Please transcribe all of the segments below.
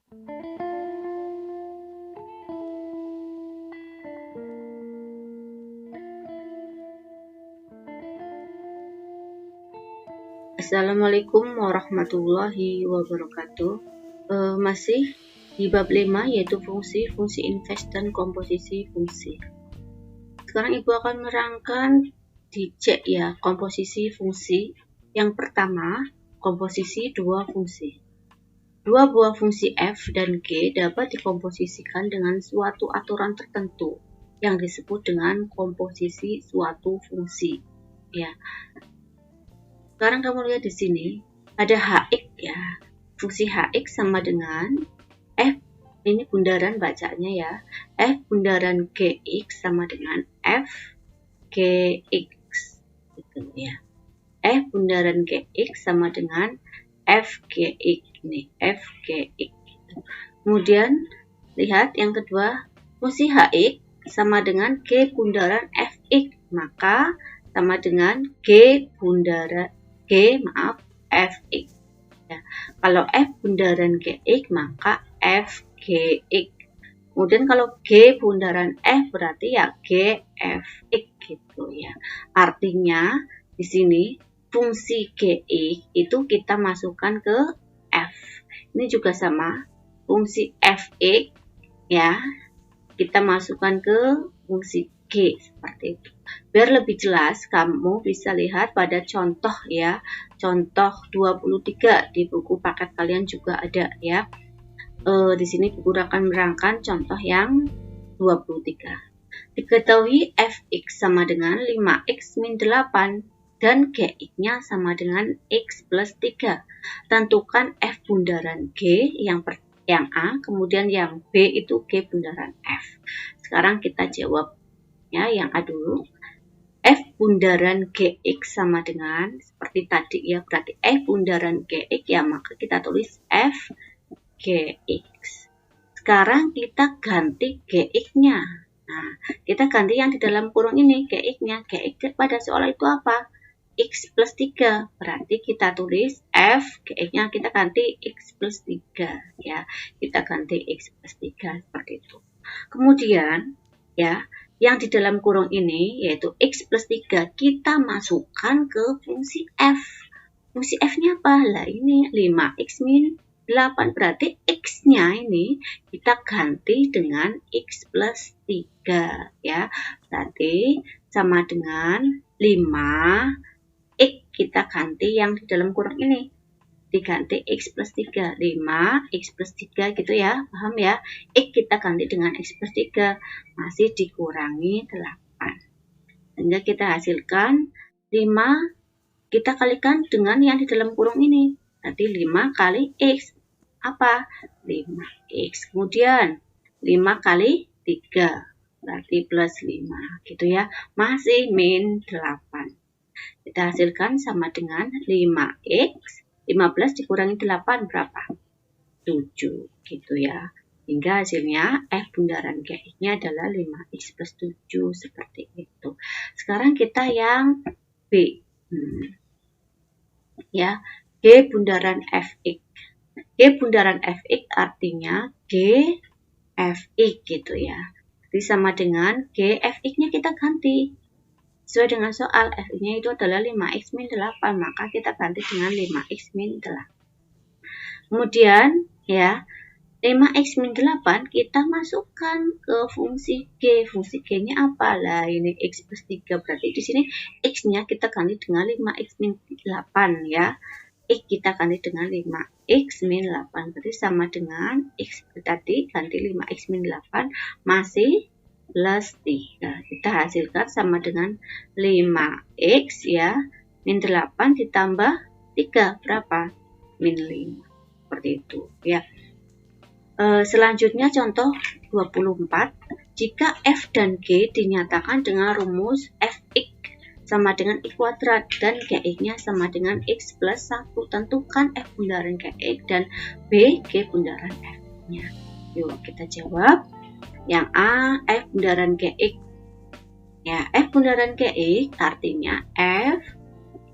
Assalamualaikum warahmatullahi wabarakatuh. Masih di bab 5 yaitu fungsi inverse dan komposisi fungsi. Sekarang Ibu akan menerangkan di C ya, komposisi fungsi. Yang pertama, komposisi dua fungsi. Dua buah fungsi f dan g dapat dikomposisikan dengan suatu aturan tertentu yang disebut dengan komposisi suatu fungsi. Ya. Sekarang kamu lihat di sini ada hx ya. Fungsi hx sama dengan f, ini bundaran bacanya ya. F bundaran gx sama dengan f gx gitu ya. F bundaran gx sama dengan f gx nih, f gx gitu. Kemudian lihat yang kedua, fungsi hx sama dengan g bundaran fx, maka sama dengan g bundaran fx ya. Kalau f bundaran gx maka f gx. Kemudian kalau g bundaran f berarti ya g fx gitu ya. Artinya di sini fungsi gx itu kita masukkan ke f. Ini juga sama, fungsi fx ya kita masukkan ke fungsi g seperti itu. Biar lebih jelas, kamu bisa lihat pada contoh ya. Contoh 23 di buku paket kalian juga ada ya. Di sini buku akan menerangkan contoh yang 23. Diketahui fx sama dengan 5x min 8 dan gx-nya sama dengan x plus 3. Tentukan f bundaran g yang A, kemudian yang B itu g bundaran f. Sekarang kita jawab ya yang A dulu. F bundaran gx sama dengan seperti tadi ya, berarti F bundaran gx ya, maka kita tulis f gx. Sekarang kita ganti gx-nya. Nah, kita ganti yang di dalam kurung ini gx-nya. Gx pada soal itu apa? X plus 3. Berarti kita tulis f gx-nya kita ganti x plus 3 ya. Kita ganti x plus 3 seperti itu. Kemudian ya, yang di dalam kurung ini yaitu x plus 3 kita masukkan ke fungsi f. Fungsi f-nya apa? Lah ini 5x min 8, berarti x-nya ini kita ganti dengan x plus 3 ya. Berarti sama dengan 5x kita ganti yang di dalam kurung ini. Diganti x plus 3, 5x plus 3 gitu ya, paham ya? X kita ganti dengan x plus 3, masih dikurangi 8. Sehingga kita hasilkan 5 kita kalikan dengan yang di dalam kurung ini. Berarti 5 kali x, apa? 5x. Kemudian 5 kali 3, berarti plus 5 gitu ya, masih min 8. Kita hasilkan sama dengan 5x 15 dikurangi 8 berapa? 7 gitu ya. Hingga hasilnya f bundaran gx-nya adalah 5x plus 7 seperti itu. Sekarang kita yang B. Ya, g bundaran fx. G bundaran fx artinya g fx gitu ya. Jadi sama dengan g fx-nya kita ganti. Sesuai dengan soal, f-nya itu adalah 5x min 8, maka kita ganti dengan 5x min 8. Kemudian, ya, 5x min 8 kita masukkan ke fungsi g. Fungsi g-nya apa? Lah, ini x plus 3, berarti di sini x-nya kita ganti dengan 5x min 8, ya. X kita ganti dengan 5x min 8, berarti sama dengan x tadi, ganti 5x min 8, masih plus 3. Kita hasilkan sama dengan 5x ya, min 8 ditambah 3 berapa? Min 5. Seperti itu ya. Selanjutnya contoh 24. Jika f dan g dinyatakan dengan rumus fx sama dengan i kuadrat dan gx-nya sama dengan x plus 1, tentukan f bundaran gx dan b g bundaran f-nya. Yuk kita jawab. Yang A, f bundaran gx. Ya, f bundaran gx artinya f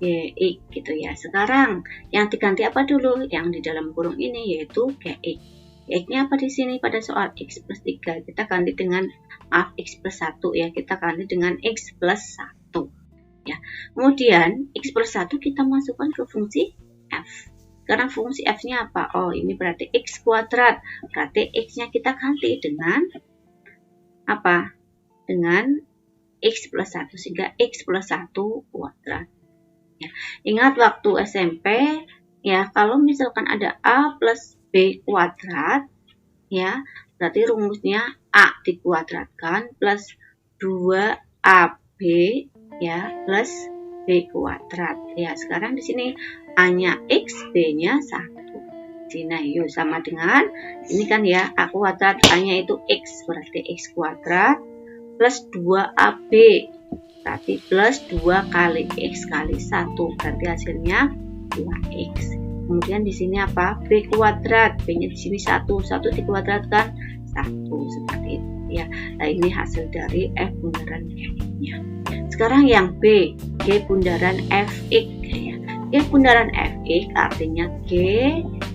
gx gitu ya. Sekarang yang diganti apa dulu? Yang di dalam kurung ini yaitu gx. X-nya apa di sini pada soal X plus 3? Kita ganti dengan X plus 1 ya. Kita ganti dengan X plus 1 ya. Kemudian X plus 1 kita masukkan ke fungsi F. Sekarang fungsi F-nya apa? Oh, ini berarti X kuadrat. Berarti X-nya kita ganti dengan apa? Dengan X plus 1 sehingga X plus 1 kuadrat. Ya. Ingat waktu SMP ya, kalau misalkan ada A plus B kuadrat ya, berarti rumusnya A dikuadratkan plus 2AB ya plus B kuadrat ya. Sekarang di sini A-nya X, B-nya 1. Nah, yuk sama dengan ini kan ya, A kuadrat, A-nya itu X, berarti X kuadrat plus 2AB, berarti plus 2 kali X kali 1, berarti hasilnya 2X. Kemudian di sini apa? B kuadrat, B-nya di sini 1 dikuadratkan 1, seperti itu ya. Nah, ini hasil dari F bundaran G-nya. Sekarang yang B, G bundaran Fx ya. G bundaran Fx artinya G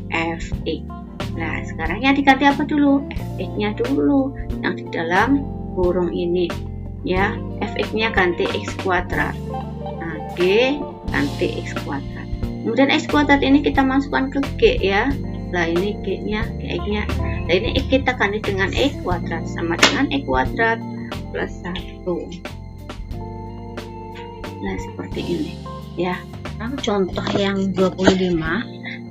Fx. Nah, sekarang yang diganti apa dulu? Fx-nya dulu yang di dalam kurung ini ya. Fx-nya ganti X kuadrat. Nah, G ganti X kuadrat. Kemudian X kuadrat ini kita masukkan ke G ya. Nah, ini G-nya, X-nya. Nah, ini X kita ganti dengan X kuadrat sama dengan X kuadrat plus 1. Nah, seperti ini ya. Contoh yang 25,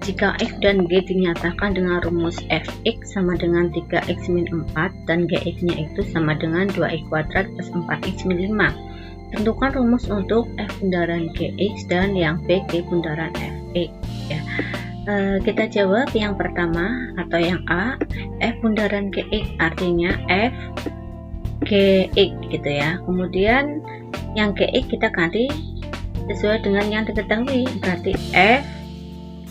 jika F dan G dinyatakan dengan rumus Fx sama dengan 3x min 4 dan Gx-nya itu sama dengan 2x kuadrat plus 4x min 5. Tentukan rumus untuk F bundaran Gx dan yang B G bundaran Fx ya. Kita jawab yang pertama atau yang A. F bundaran Gx artinya F Gx gitu ya. Kemudian yang Gx kita ganti sesuai dengan yang diketahui, berarti F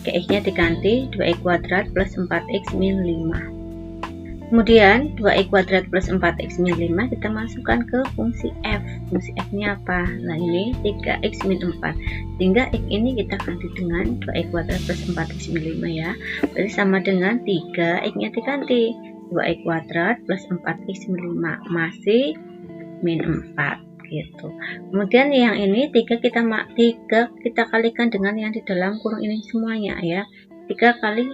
Gx-nya diganti 2x kuadrat plus 4x min 5. Kemudian 2x kuadrat plus 4x min 5 kita masukkan ke fungsi F. Fungsi F-nya apa? Nah, ini 3x min 4. Sehingga X ini kita ganti dengan 2x kuadrat plus 4x min 5 ya. Berarti sama dengan 3, X-nya diganti 2x kuadrat plus 4x min 5 masih min 4 gitu. Kemudian yang ini 3 kita kalikan dengan yang di dalam kurung ini semuanya ya. 3 kali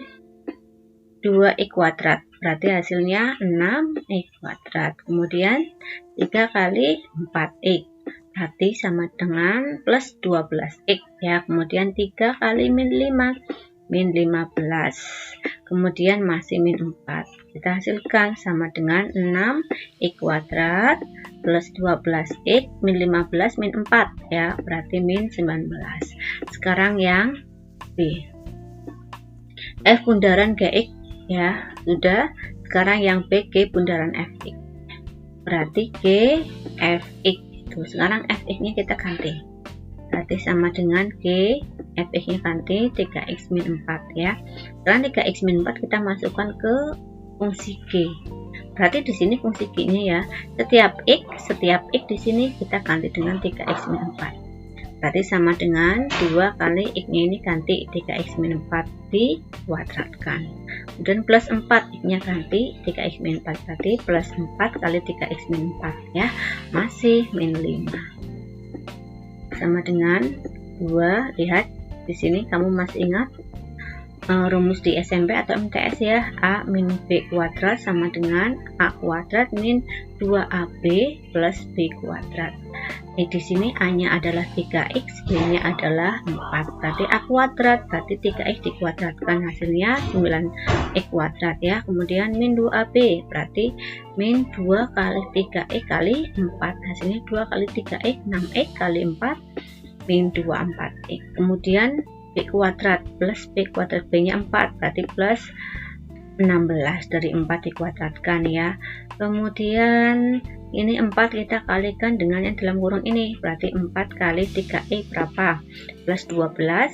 2x kuadrat berarti hasilnya 6x kuadrat. Kemudian 3 kali 4x berarti sama dengan plus 12x ya. Kemudian 3 kali min 5 min 15. Kemudian masih min 4. Kita hasilkan sama dengan 6x kuadrat plus 12x min 15 min 4 ya, berarti min 19. Sekarang yang B, F bundaran Gx ya, sudah. Sekarang yang B G bundaran Fx, berarti G Fx itu. Sekarang Fx nya kita ganti, berarti sama dengan G Fx nya ganti 3x min 4 ya. Sekarang 3x min 4 kita masukkan ke fungsi G. Berarti di sini fungsi G nya ya, setiap x di sini kita ganti dengan 3x min 4. Berarti sama dengan 2 kali x nya ini ganti 3x min 4 dikuadratkan. Kemudian plus 4 x nya ganti 3x min 4, berarti plus 4 kali 3x min 4 ya, masih min 5. Sama dengan 2, lihat di sini kamu masih ingat rumus di SMP atau MTS ya, A min B kuadrat sama dengan A kuadrat min 2AB plus B kuadrat. Di sini A-nya adalah 3x, B-nya adalah 4, berarti A kuadrat, berarti 3x dikuadratkan hasilnya 9x kuadrat ya. Kemudian min 2AB, berarti min 2 kali 3x kali 4, hasilnya 2 kali 3x, 6x kali 4, min 2, 4x. Kemudian B kuadrat plus B kuadrat, B-nya 4, berarti plus 16 dari 4 dikuadratkan ya. Kemudian ini 4 kita kalikan dengan yang dalam kurung ini, berarti 4 kali 3x berapa? Plus 12x.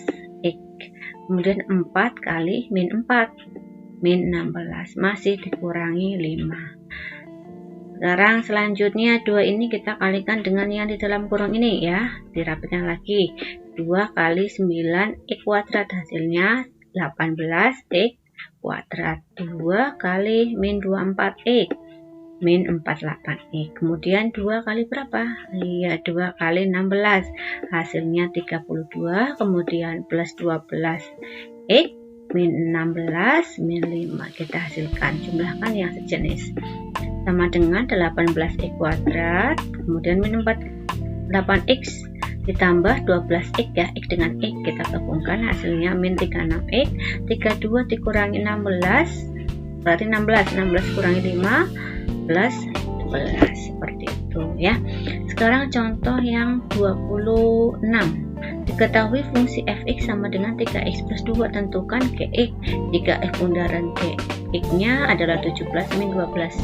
Kemudian 4 kali min 4, min 16, masih dikurangi 5. Sekarang selanjutnya 2 ini kita kalikan dengan yang di dalam kurung ini ya, dirapikan lagi. 2 kali 9x kuadrat hasilnya 18x kuadrat 2 kali min 24x min 48x. Kemudian 2 kali berapa? Iya, 2 kali 16 hasilnya 32. Kemudian plus 12x min 16 min 5 kita hasilkan. Jumlahkan yang sejenis sama dengan 18x kuadrat, kemudian min 48x ditambah 12x ya, x dengan x kita gabungkan hasilnya min 36x. 32 dikurangi 16 berarti 16 kurangi 5 plus 12, seperti itu ya. Sekarang contoh yang 26. Diketahui fungsi fx sama dengan 3x plus 2, tentukan gx jika f bundaran gx nya adalah 17 min 12x.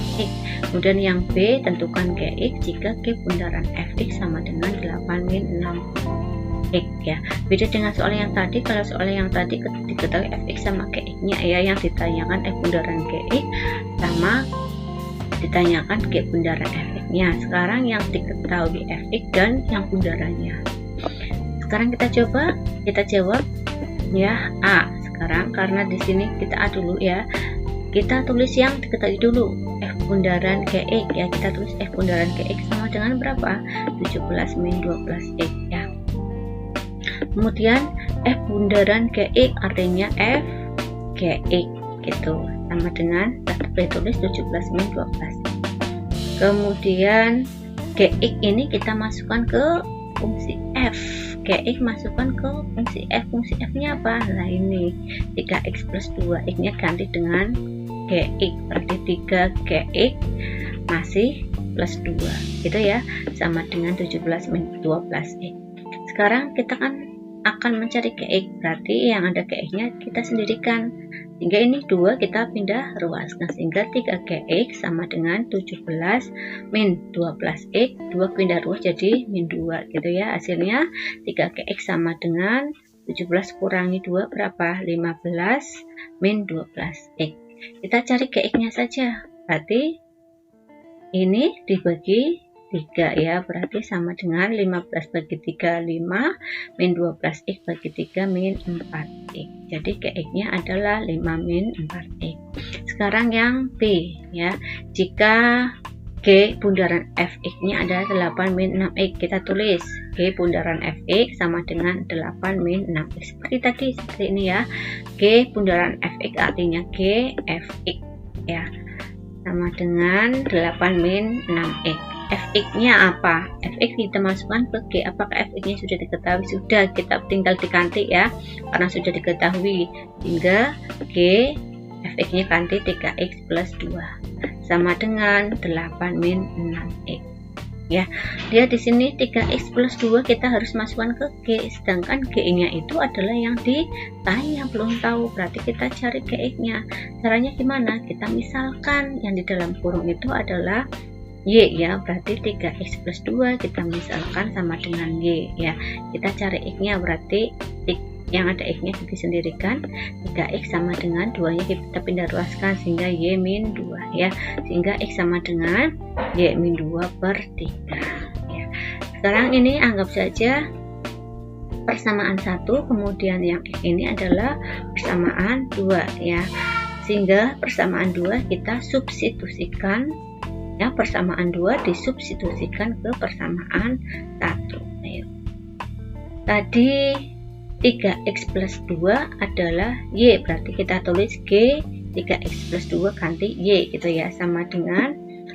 Kemudian yang b, tentukan gx jika g bundaran fx sama dengan 8 min 6x ya. Beda dengan soal yang tadi. Kalau soal yang tadi diketahui fx sama gx nya ya, yang ditanyakan f bundaran gx sama ditanyakan g bundaran fx nya. Sekarang yang diketahui fx dan yang bundarannya. Sekarang kita jawab ya A. Sekarang karena di sini kita A dulu ya, kita tulis yang diketahui dulu, f bundaran gx ya. Kita tulis f bundaran gx sama dengan berapa? 17 min 12x ya. Kemudian f bundaran gx artinya f gx gitu, sama dengan kita tulis 17 min 12. Kemudian gx ini kita masukkan ke fungsi f. Gx masukkan ke fungsi f. Fungsi f nya apa? Nah ini 3x plus 2, x nya ganti dengan gx, berarti 3gx masih plus 2 gitu ya, sama dengan 17 min 12x. Sekarang kita akan mencari gx, berarti yang ada gx nya kita sendirikan, sehingga ini 2 kita pindah ruaskan, sehingga 3gx sama dengan 17 min 12x, 2 pindah ruas jadi min 2 gitu ya. Hasilnya 3gx sama dengan 17 kurangi 2 berapa? 15 min 12x. Kita cari gx nya saja, berarti ini dibagi 3 ya, berarti sama dengan 15 bagi 3 5 min 12x bagi 3 min 4x. Jadi gx nya adalah 5 min 4x. Sekarang yang B ya, jika g bundaran fx nya adalah 8 min 6x, kita tulis g bundaran fx sama dengan 8 min 6x. Seperti ini ya, g bundaran fx artinya g fx ya, sama dengan 8 min 6x. fx nya apa? Fx kita masukkan ke g. Apakah fx nya sudah diketahui? Sudah, kita tinggal diganti ya, karena sudah diketahui. Hingga g fx nya ganti 3x plus 2 sama dengan 8 min 6x ya. Dia di sini 3x plus 2 kita harus masukkan ke g, sedangkan g nya itu adalah yang ditanya, belum tahu, berarti kita cari gx nya. Caranya gimana? Kita misalkan yang di dalam kurung itu adalah y ya, berarti 3x plus 2 kita misalkan sama dengan y ya. Kita cari x nya, berarti yang ada x nya kita sendirikan, 3x sama dengan 2 nya kita pindah ruaskan sehingga y min 2 ya, sehingga x sama dengan y min 2 per 3 ya. Sekarang ini anggap saja persamaan 1, kemudian yang x ini adalah persamaan 2 ya, sehingga persamaan 2 kita substitusikan ya, persamaan 2 disubstitusikan ke persamaan 1. Ayo. Tadi 3x plus 2 adalah y, berarti kita tulis g 3x plus 2 ganti y gitu ya, sama dengan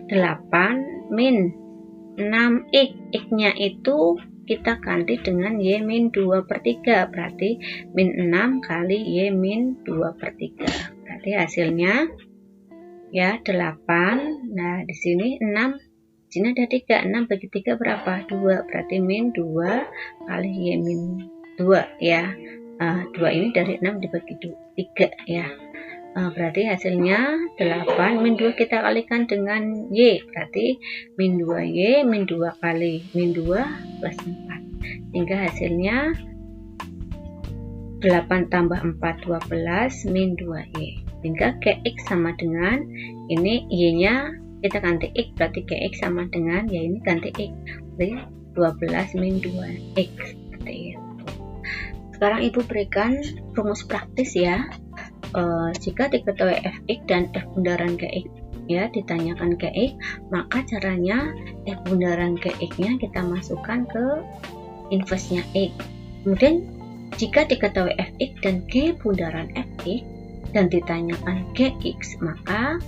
8 min 6x. X nya itu kita ganti dengan y min 2 per 3, berarti min 6 kali y min 2 per 3, berarti hasilnya ya 8. Nah di sini 6, di sini ada 3, 6 bagi 3 berapa? 2, berarti min 2 kali y min 2 ya. 2 ini dari 6 dibagi 3 ya. Berarti hasilnya 8 min 2 kita kalikan dengan y, berarti min 2y min 2 kali min 2 plus 4, sehingga hasilnya 8 tambah 4 12 min 2y, sehingga gx sama dengan ini y nya kita ganti x, berarti gx sama dengan ya ini ganti x, berarti 12 min 2x seperti itu. Sekarang ibu berikan rumus praktis ya. jika diketahui fx dan f bundaran gx ya, ditanyakan gx, maka caranya f bundaran gx-nya kita masukkan ke inverse-nya x. Kemudian jika diketahui fx dan g bundaran fx dan ditanyakan gx, maka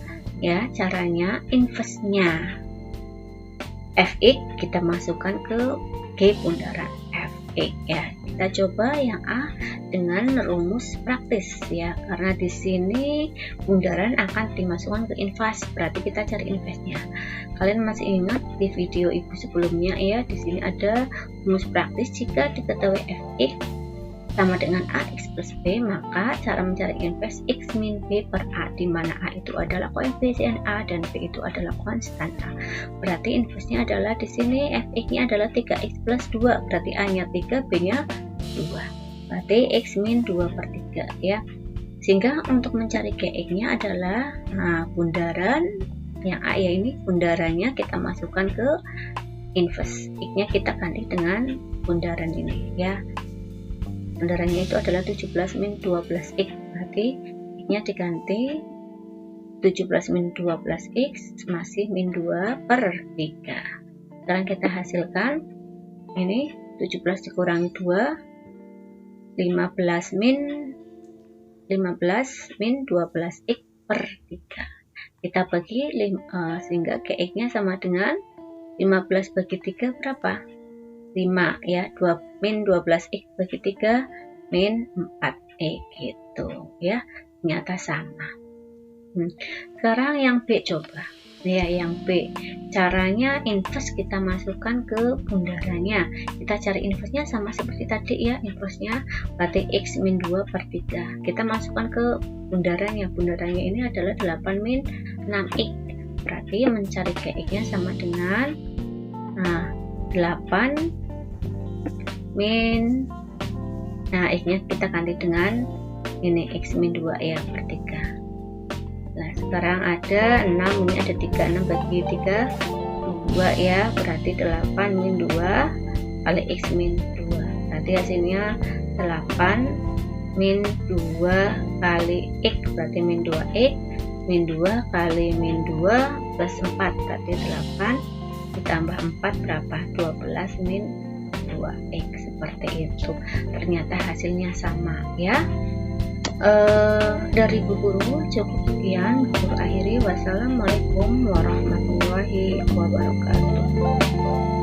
ya caranya inverse-nya fx kita masukkan ke g bundaran fx ya. Kita coba yang A dengan rumus praktis ya, karena di sini bundaran akan dimasukkan ke inverse, berarti kita cari inverse-nya. Kalian masih ingat di video ibu sebelumnya ya, di sini ada rumus praktis jika diketahui fx sama dengan ax plus b, maka cara mencari inverse x min b per a, di mana a itu adalah koefisien a dan b itu adalah konstan a. Berarti inverse-nya adalah di sini fx-nya adalah 3x plus 2, berarti a-nya 3, b-nya 2. Berarti x min 2 per 3 ya. Sehingga untuk mencari gx-nya adalah bundaran yang a ya, ini bundarannya kita masukkan ke inverse, x-nya kita ganti dengan bundaran ini ya. Bundarannya itu adalah 17 min 12x, berarti x-nya diganti 17 min 12x masih min 2 per 3. Sekarang kita hasilkan ini 17 dikurangi 2, 15 min 12x per 3. Kita bagi sehingga gx-nya sama dengan 15 bagi 3 berapa? 5 ya, min 12x bagi 3 min 4x gitu ya, ternyata sama. Sekarang yang B coba ya, yang B caranya inverse kita masukkan ke bundarannya. Kita cari inverse-nya sama seperti tadi ya, inverse-nya berarti x min 2 per 3. Kita masukkan ke bundarannya, bundarannya ini adalah 8 min 6x, berarti mencari gx-nya sama dengan 8 min, x-nya kita ganti dengan ini x min 2 ya per 3. Nah sekarang ada 6, ini ada 3, 6 bagi 3 2 ya, berarti 8 min 2 kali x min 2, berarti hasilnya 8 min 2 kali x, berarti min 2x, min 2 kali min 2 plus 4, berarti 8 ditambah 4 berapa? 12 min 2x, seperti itu. Ternyata hasilnya sama ya. Dari Bu Guru cukup sekian. Bu Guru akhiri. Wassalamualaikum warahmatullahi wabarakatuh.